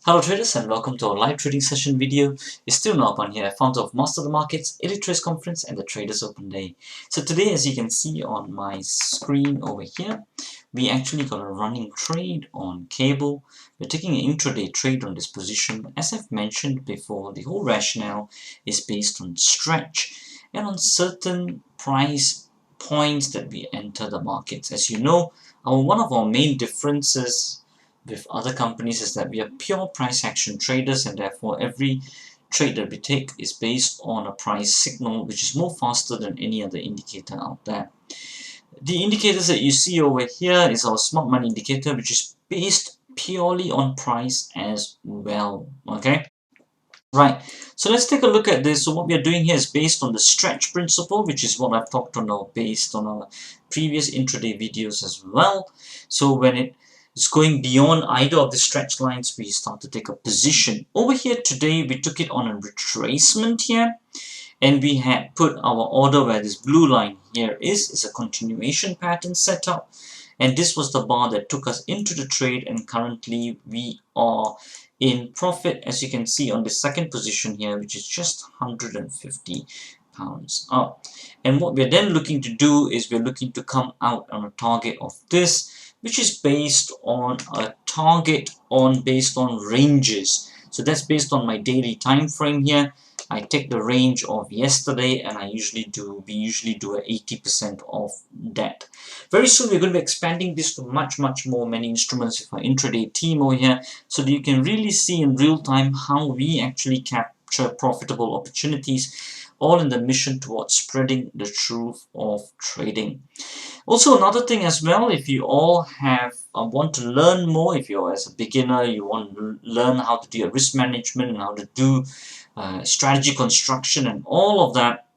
Hello traders and welcome to our live trading session video. It's still Napan here, founder of Master the Markets, Elite Trades Conference and the Traders Open Day. So today, as you can see on my screen over here, we actually got a running trade on cable. We're taking an intraday trade on this position. As I've mentioned before, the whole rationale is based on stretch and on certain price points that we enter the markets. As you know, one of our main differences with other companies is that we are pure price action traders, and therefore every trade that we take is based on a price signal which is more faster than any other indicator out there. The indicators that you see over here is our smart money indicator, which is based purely on price as well. Okay, right, so let's take a look at this. So what we are doing here is based on the stretch principle, which is what I've talked on now based on our previous intraday videos as well. So when it's going beyond either of the stretch lines, we start to take a position. Over here today, we took it on a retracement here, and we had put our order where this blue line here is a continuation pattern setup, and this was the bar that took us into the trade, and currently we are in profit, as you can see on the second position here, which is just 150 pounds up. And what we're then looking to do is we're looking to come out on a target of this, which is based on a target based on ranges. So that's based on my daily time frame here. I take the range of yesterday, and we usually do a 80% of that. Very soon we're going to be expanding this to much more many instruments with our intraday team over here, so that you can really see in real time how we actually capture profitable opportunities, all in the mission towards spreading the truth of trading. Also, another thing as well, if you all want to learn more, if you're as a beginner, you want to learn how to do your risk management and how to do strategy construction and all of that,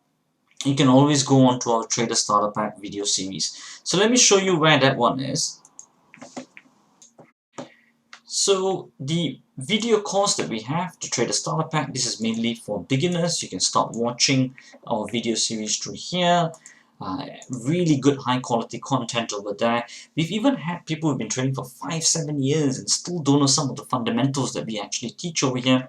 you can always go on to our Trader Starter Pack video series. So let me show you where that one is. So the video course that we have, the Trader Starter Pack, this is mainly for beginners. You can start watching our video series through here. Really good high quality content over there. We've even had people who've been trading for 5-7 years and still don't know some of the fundamentals that we actually teach over here.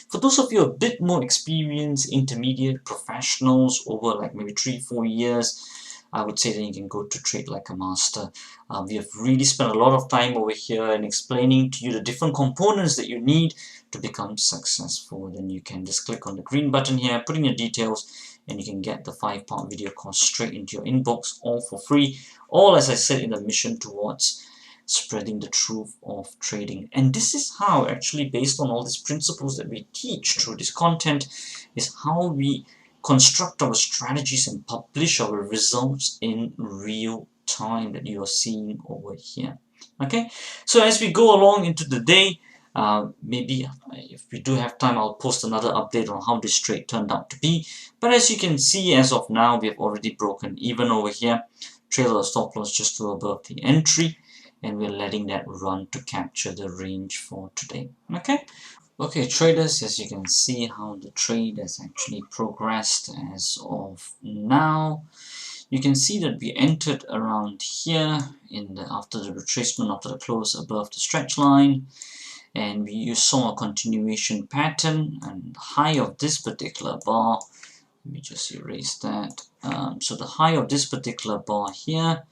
For those of you a bit more experienced, intermediate professionals over like maybe 3-4 years, I would say that you can go to Trade Like a Master. We have really spent a lot of time over here in explaining to you the different components that you need to become successful. Then you can just click on the green button here, put in your details, and you can get the 5-part video course straight into your inbox, all for free. All, as I said, in the mission towards spreading the truth of trading. And this is how, actually, based on all these principles that we teach through this content, is how we construct our strategies and publish our results in real time that you are seeing over here. Okay, so as we go along into the day, maybe if we do have time, I'll post another update on how this trade turned out to be. But as you can see, as of now, we have already broken even over here. Trailer stop loss just to above the entry, and we're letting that run to capture the range for today. Okay, traders, as you can see how the trade has actually progressed as of now. You can see that we entered around here after the retracement, after the close above the stretch line, and you saw a continuation pattern and high of this particular bar. Let me just erase that. So the high of this particular bar here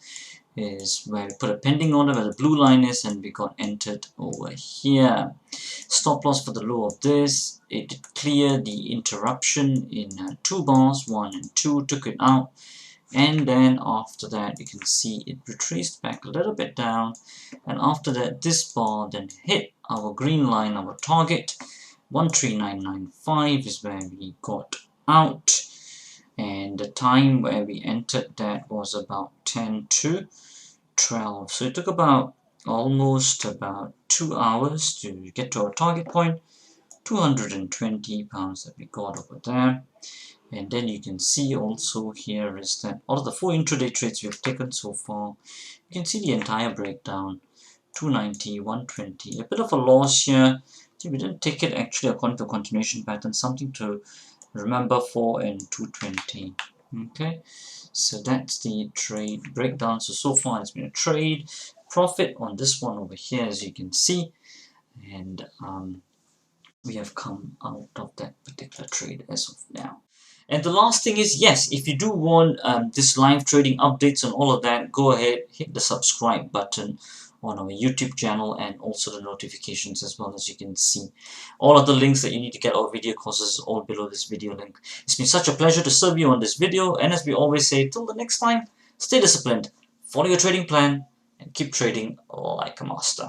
is where we put a pending order where the blue line is, and we got entered over here. Stop loss for the low of this. It did clear the interruption in 2 bars, 1 and 2, took it out, and then after that you can see it retraced back a little bit down, and after that this bar then hit our green line, our target 13995 is where we got out, and the time where we entered that was about 10 to 12. So it took almost about 2 hours to get to our target point, 220 pounds that we got over there. And then you can see also here is that out of the 4 intraday trades we've taken so far, you can see the entire breakdown, 290, 120, a bit of a loss here. We didn't take it actually according to continuation pattern, something to remember, 4 and 220. Okay, so that's the trade breakdown. So far it's been a trade profit on this one over here, as you can see, and we have come out of that particular trade as of now. And the last thing is, yes, if you do want this live trading updates and all of that, go ahead, hit the subscribe button on our YouTube channel and also the notifications as well. As you can see, all of the links that you need to get our video courses is all below this video link. It's been such a pleasure to serve you on this video, and as we always say, till the next time, stay disciplined, follow your trading plan, and keep trading like a master.